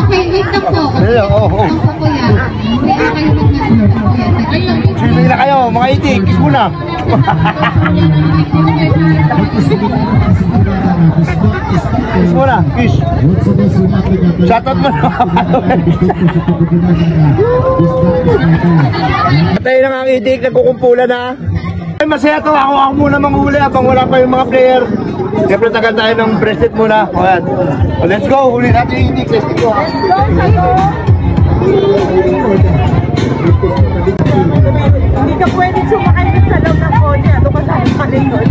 Okay, wait lang po. Swimming na kayo, mga itik, kiss muna. Kiss muna, kiss. Shoutout mo na. Patay na nga ang itik, nagkukumpulan na. Ay, masaya to, ako muna manghuli habang wala pa yung mga player. Siyempre tagal tayo ng bracelet muna. O yan. O, let's go, huli natin yung itik. Let's go. Hindi ka pwede sumakay sa loob ng kotse. Ito ka sa palikod.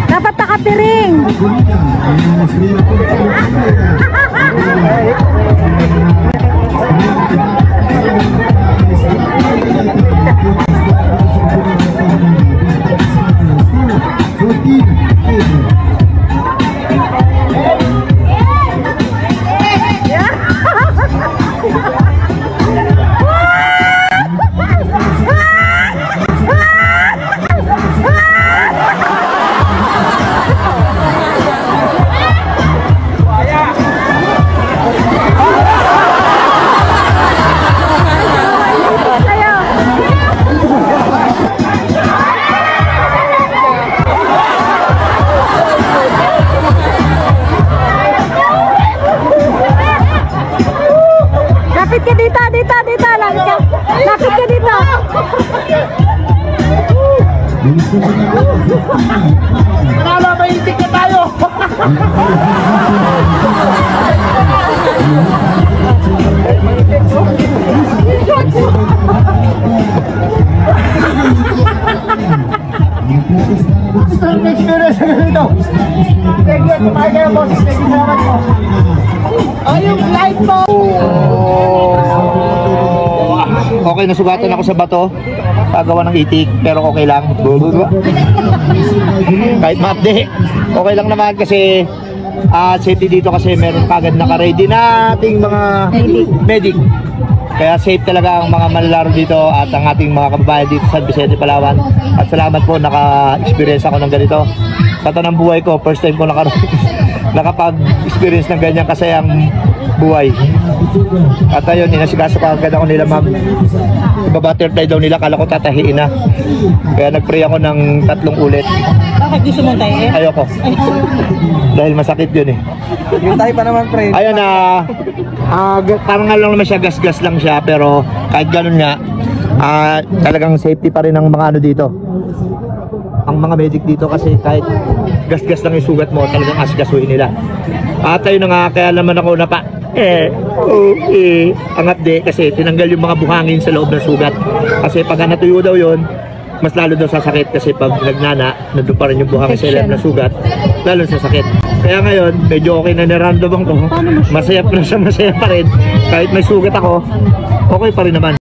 Dapat nakapiring. Lapit ka dito, dito lang ka. Lapit ka dito. Manalo, may itik na tayo. Experience na ganito. Thank you, tumahay kayo, boss. Thank you salamat po. O, yung light po. Okay, nasugatan ako sa bato. Pagawa ng itik, pero okay lang. Kahit ma-update, okay lang naman kasi safety dito kasi meron kagad naka-ready na ating mga medic. Kaya safe talaga ang mga manlalaro dito at ang ating mga kababayan dito sa San Vicente, Palawan. At salamat po, naka-experience ako ng ganito. Sa tanang buhay ko, first time ko nakapag-experience ng ganyang kasayang buhay. At ayun, inasigaso ko agad ako nila, ma'am. Iba-butterfly daw nila, kala ko tatahiin na. Kaya nag-pray ako ng 3 ulit. Bakit gusto mong tayo? Ayoko. Dahil masakit yun eh. Yung tayo pa naman, pre. Ayun parang nga lang naman siya, gas-gas lang siya. Pero kahit ganun nga, talagang safety pa rin ang mga ano dito. Ang mga medic dito kasi kahit gas-gas lang yung sugat mo, talagang asgasuhin nila. At ayun na nga, kaya naman ako angat de kasi tinanggal yung mga buhangin sa loob ng sugat. Kasi pag natuyo daw yun, mas lalo daw sasakit kasi pag nagnana, nandun pa rin yung buhangin sa loob ng sugat, lalo sasakit. Kaya ngayon, medyo okay na nirandomang ko. Masaya pa rin siya, masaya pa rin. Kahit may sugat ako, okay pa rin naman.